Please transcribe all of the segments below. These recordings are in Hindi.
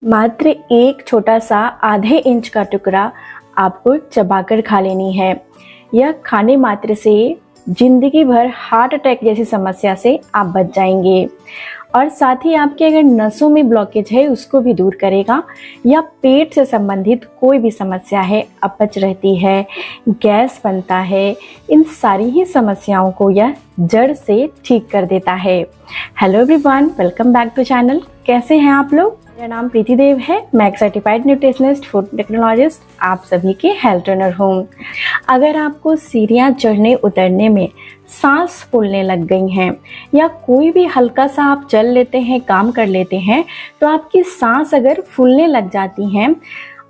मात्र एक छोटा सा आधे इंच का टुकड़ा आपको चबाकर खा लेनी है। यह खाने मात्र से जिंदगी भर हार्ट अटैक जैसी समस्या से आप बच जाएंगे और साथ ही आपके अगर नसों में ब्लॉकेज है उसको भी दूर करेगा, या पेट से संबंधित कोई भी समस्या है, अपच रहती है, गैस बनता है, इन सारी ही समस्याओं को यह जड़ से ठीक कर देता है। Hello everyone, welcome back to channel. कैसे हैं आप लोग? मेरा नाम प्रीति देव है। मैं एक सर्टिफाइड न्यूट्रिशनिस्ट, फूड टेक्नोलॉजिस्ट, आप सभी के हेल्थ ट्रेनर हूँ। अगर आपको सीढ़ियाँ चढ़ने उतरने में सांस फूलने लग गई हैं या कोई भी हल्का सा आप चल लेते हैं, काम कर लेते हैं, तो आपकी सांस अगर फूलने लग जाती हैं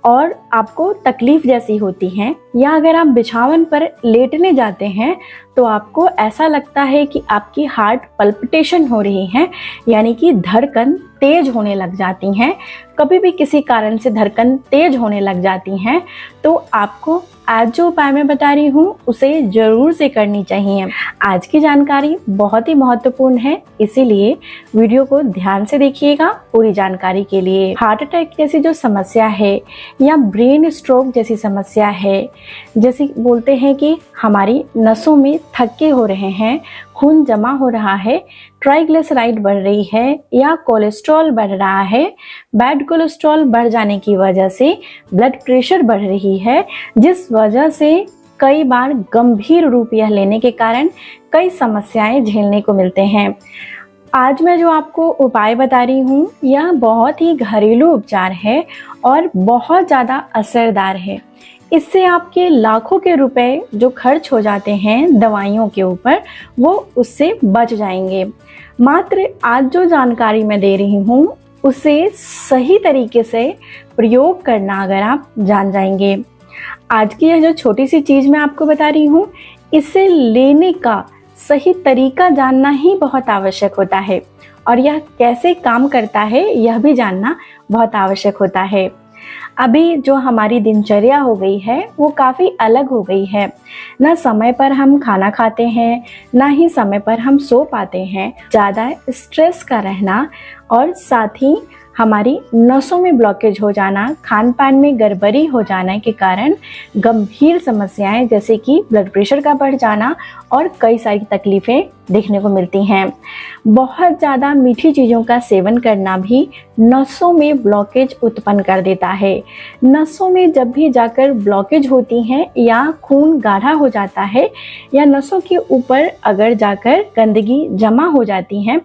और आपको तकलीफ जैसी होती है, या अगर आप बिछावन पर लेटने जाते हैं तो आपको ऐसा लगता है कि आपकी हार्ट पल्पिटेशन हो रही है, यानी कि धड़कन तेज होने लग जाती हैं, कभी भी किसी कारण से धड़कन तेज होने लग जाती हैं, तो आपको आज जो उपाय मैं बता रही हूँ उसे जरूर से करनी चाहिए। आज की जानकारी बहुत ही महत्वपूर्ण है, इसीलिए वीडियो को ध्यान से देखिएगा पूरी जानकारी के लिए। हार्ट अटैक जैसी जो समस्या है या ब्रेन स्ट्रोक जैसी समस्या है, जैसे बोलते हैं कि हमारी नसों में थक्के हो रहे हैं, खून जमा हो रहा है, ट्राइग्लिसराइड बढ़ रही है या कोलेस्ट्रॉल बढ़ रहा है, बैड कोलेस्ट्रॉल बढ़ जाने की वजह से ब्लड प्रेशर बढ़ रही है, जिस वजह से कई बार गंभीर रूप यह लेने के कारण कई समस्याएं झेलने को मिलते हैं। आज मैं जो आपको उपाय बता रही हूँ यह बहुत ही घरेलू उपचार है और बहुत ज़्यादा असरदार है। इससे आपके लाखों के रुपए जो खर्च हो जाते हैं दवाइयों के ऊपर, वो उससे बच जाएंगे। मात्र आज जो जानकारी मैं दे रही हूँ उसे सही तरीके से प्रयोग करना अगर आप जान जाएंगे। आज की यह जो छोटी सी चीज़ मैं आपको बता रही हूँ, इसे लेने का सही तरीका जानना ही बहुत आवश्यक होता है, और यह कैसे काम करता है यह भी जानना बहुत आवश्यक होता है। अभी जो हमारी दिनचर्या हो गई है वो काफ़ी अलग हो गई है। ना समय पर हम खाना खाते हैं, ना ही समय पर हम सो पाते हैं। ज़्यादा स्ट्रेस का रहना और साथ ही हमारी नसों में ब्लॉकेज हो जाना, खान पान में गड़बड़ी हो जाने के कारण गंभीर समस्याएं जैसे कि ब्लड प्रेशर का बढ़ जाना और कई सारी तकलीफ़ें देखने को मिलती हैं। बहुत ज़्यादा मीठी चीज़ों का सेवन करना भी नसों में ब्लॉकेज उत्पन्न कर देता है। नसों में जब भी जाकर ब्लॉकेज होती हैं या खून गाढ़ा हो जाता है या नसों के ऊपर अगर जाकर गंदगी जमा हो जाती हैं,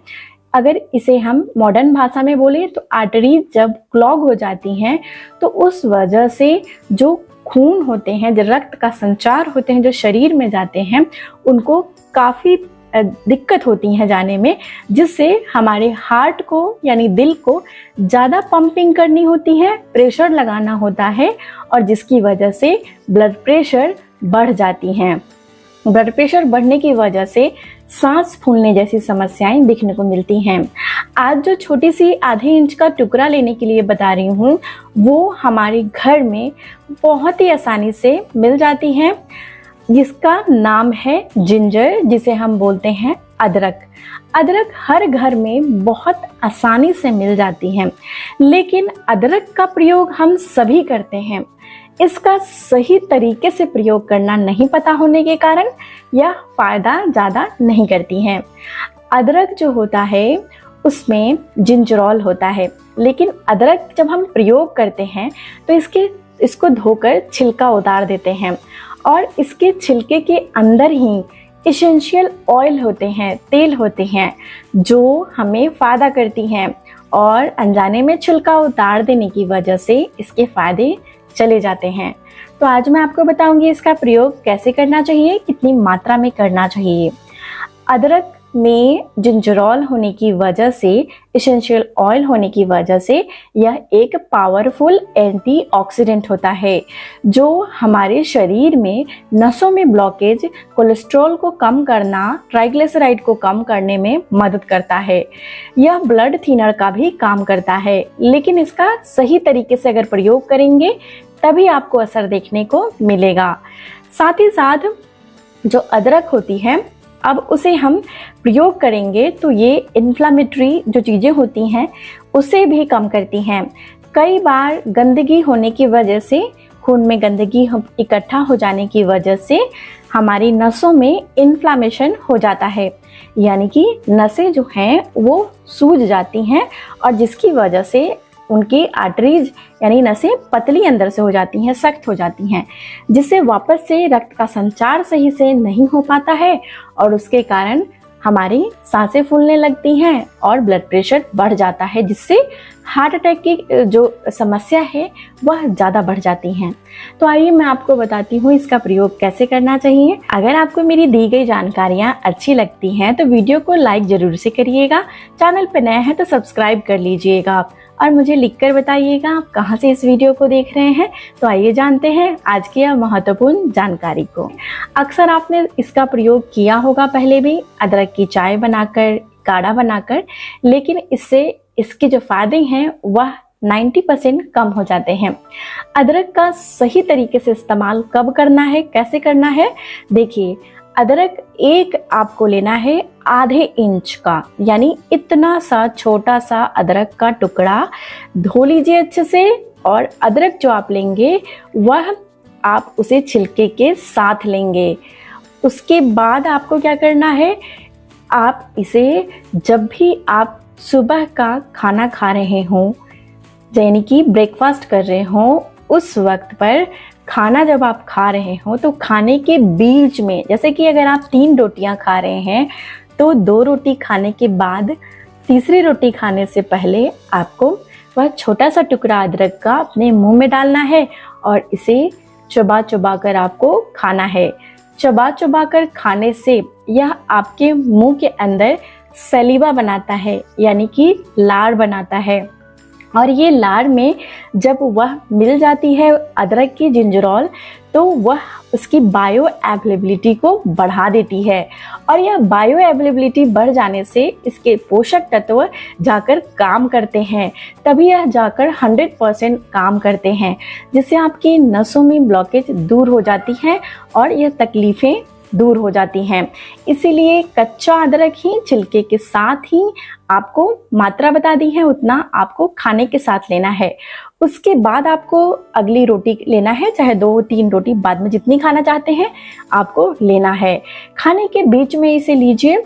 अगर इसे हम मॉडर्न भाषा में बोलें तो आर्टरीज जब क्लॉग हो जाती हैं, तो उस वजह से जो खून होते हैं, जो रक्त का संचार होते हैं, जो शरीर में जाते हैं, उनको काफ़ी दिक्कत होती है जाने में, जिससे हमारे हार्ट को यानी दिल को ज़्यादा पंपिंग करनी होती है, प्रेशर लगाना होता है, और जिसकी वजह से ब्लड प्रेशर बढ़ जाती हैं। ब्लड प्रेशर बढ़ने की वजह से सांस फूलने जैसी समस्याएं दिखने को मिलती हैं। आज जो छोटी सी आधे इंच का टुकड़ा लेने के लिए बता रही हूँ वो हमारे घर में बहुत ही आसानी से मिल जाती है, जिसका नाम है जिंजर, जिसे हम बोलते हैं अदरक। अदरक हर घर में बहुत आसानी से मिल जाती है, लेकिन अदरक का प्रयोग हम सभी करते हैं। इसका सही तरीके से प्रयोग करना नहीं पता होने के कारण यह फायदा ज़्यादा नहीं करती हैं। अदरक जो होता है उसमें जिंजरोल होता है, लेकिन अदरक जब हम प्रयोग करते हैं तो इसको धोकर छिलका उतार देते हैं, और इसके छिलके के अंदर ही एसेंशियल ऑयल होते हैं, तेल होते हैं, जो हमें फ़ायदा करती हैं, और अनजाने में छिलका उतार देने की वजह से इसके फ़ायदे चले जाते हैं। तो आज मैं आपको बताऊंगी इसका प्रयोग कैसे करना चाहिए, कितनी मात्रा में करना चाहिए। अदरक में जिंजरोल होने की वजह से, एसेंशियल ऑयल होने की वजह से यह एक पावरफुल एंटीऑक्सीडेंट होता है, जो हमारे शरीर में नसों में ब्लॉकेज, कोलेस्ट्रॉल को कम करना, ट्राइग्लिसराइड को कम करने में मदद करता है। यह ब्लड थिनर का भी काम करता है, लेकिन इसका सही तरीके से अगर प्रयोग करेंगे तभी आपको असर देखने को मिलेगा। साथ ही साथ जो अदरक होती है, अब उसे हम प्रयोग करेंगे तो ये इन्फ्लामेटरी जो चीज़ें होती हैं उसे भी कम करती हैं। कई बार गंदगी होने की वजह से, खून में गंदगी इकट्ठा हो जाने की वजह से हमारी नसों में इन्फ्लामेशन हो जाता है, यानी कि नसें जो हैं वो सूज जाती हैं और जिसकी वजह से उनकी आर्टरीज यानी नसें पतली अंदर से हो जाती हैं, सख्त हो जाती हैं, जिससे वापस से रक्त का संचार सही से नहीं हो पाता है और उसके कारण हमारी सांसें फूलने लगती हैं और ब्लड प्रेशर बढ़ जाता है, जिससे हार्ट अटैक की जो समस्या है वह ज़्यादा बढ़ जाती हैं। तो आइए मैं आपको बताती हूँ इसका प्रयोग कैसे करना चाहिए। अगर आपको मेरी दी गई जानकारियाँ अच्छी लगती हैं तो वीडियो को लाइक ज़रूर से करिएगा, चैनल पर नए हैं तो सब्सक्राइब कर लीजिएगा और मुझे लिखकर बताइएगा आप कहाँ से इस वीडियो को देख रहे हैं। तो आइए जानते हैं आज की यह महत्वपूर्ण जानकारी को। अक्सर आपने इसका प्रयोग किया होगा पहले भी, अदरक की चाय बनाकर, काढ़ा बनाकर, लेकिन इससे इसके जो फायदे हैं वह 90% कम हो जाते हैं। अदरक का सही तरीके से इस्तेमाल कब करना है, कैसे करना है, देखिए अदरक एक आपको लेना है आधे इंच का, यानी इतना सा छोटा सा अदरक का टुकड़ा धो लीजिए अच्छे से। और अदरक जो आप लेंगे वह आप उसे छिलके के साथ लेंगे। उसके बाद आपको क्या करना है, आप इसे जब भी आप सुबह का खाना खा रहे हों, यानी कि ब्रेकफास्ट कर रहे हों, उस वक्त पर खाना जब आप खा रहे हो तो खाने के बीच में, जैसे कि अगर आप 3 रोटियां खा रहे हैं तो 2 रोटी खाने के बाद तीसरी रोटी खाने से पहले आपको वह छोटा सा टुकड़ा अदरक का अपने मुंह में डालना है और इसे चबा चबा कर आपको खाना है। चबा चबा कर खाने से यह आपके मुंह के अंदर सलीवा बनाता है, यानी कि लार बनाता है और ये लार में जब वह मिल जाती है अदरक की जिंजरोल तो वह उसकी बायो अवेलेबिलिटी को बढ़ा देती है और यह बायो अवेलेबिलिटी बढ़ जाने से इसके पोषक तत्व जाकर काम करते हैं, तभी यह जाकर 100% काम करते हैं, जिससे आपकी नसों में ब्लॉकेज दूर हो जाती है और यह तकलीफ़ें दूर हो जाती हैं। इसीलिए कच्चा अदरक ही छिलके के साथ ही आपको मात्रा बता दी है उतना आपको खाने के साथ लेना है। उसके बाद आपको अगली रोटी लेना है, चाहे 2-3 रोटी बाद में जितनी खाना चाहते हैं आपको लेना है। खाने के बीच में इसे लीजिए।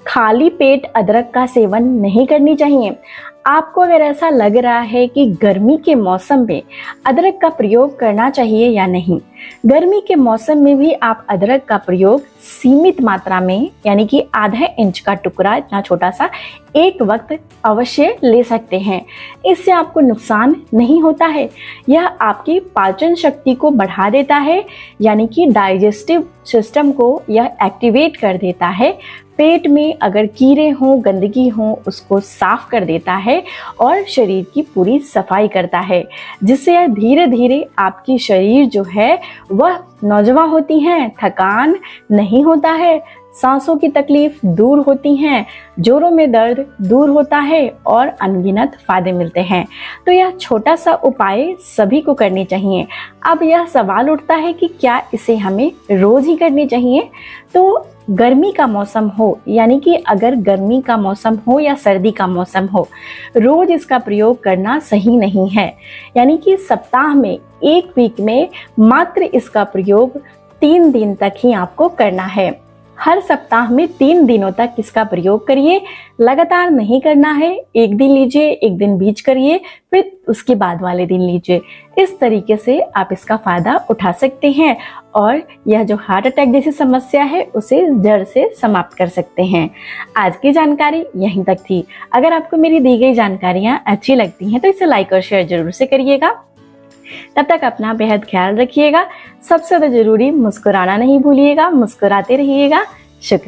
खाली पेट अदरक का सेवन नहीं करनी चाहिए। आपको अगर ऐसा लग रहा है कि गर्मी के मौसम में अदरक का प्रयोग करना चाहिए या नहीं, गर्मी के मौसम में भी आप अदरक का प्रयोग सीमित मात्रा में, यानी कि आधा इंच का टुकड़ा इतना छोटा सा, एक वक्त अवश्य ले सकते हैं। इससे आपको नुकसान नहीं होता है। यह आपकी पाचन शक्ति को बढ़ा देता है, यानी कि डाइजेस्टिव सिस्टम को यह एक्टिवेट कर देता है। पेट में अगर कीड़े हों, गंदगी हो, उसको साफ कर देता है और शरीर की पूरी सफाई करता है, जिससे धीरे धीरे आपकी शरीर जो है वह नौजवान होती है, थकान नहीं होता है, सांसों की तकलीफ दूर होती हैं, जोड़ों में दर्द दूर होता है और अनगिनत फायदे मिलते हैं। तो यह छोटा सा उपाय सभी को करनी चाहिए। अब यह सवाल उठता है कि क्या इसे हमें रोज ही करनी चाहिए? तो गर्मी का मौसम हो, यानी कि अगर गर्मी का मौसम हो या सर्दी का मौसम हो, रोज इसका प्रयोग करना सही नहीं है। यानी कि सप्ताह में, एक वीक में मात्र इसका प्रयोग 3 दिन तक ही आपको करना है। हर सप्ताह में 3 दिनों तक इसका प्रयोग करिए। लगातार नहीं करना है, एक दिन लीजिए, एक दिन बीच करिए, फिर उसके बाद वाले दिन लीजिए। इस तरीके से आप इसका फायदा उठा सकते हैं और यह जो हार्ट अटैक जैसी समस्या है उसे जड़ से समाप्त कर सकते हैं। आज की जानकारी यहीं तक थी। अगर आपको मेरी दी गई जानकारियाँ अच्छी लगती हैं तो इसे लाइक और शेयर जरूर से करिएगा। तब तक अपना बेहद ख्याल रखिएगा। सबसे ज्यादा जरूरी मुस्कुराना नहीं भूलिएगा, मुस्कुराते रहिएगा। शुक्रिया।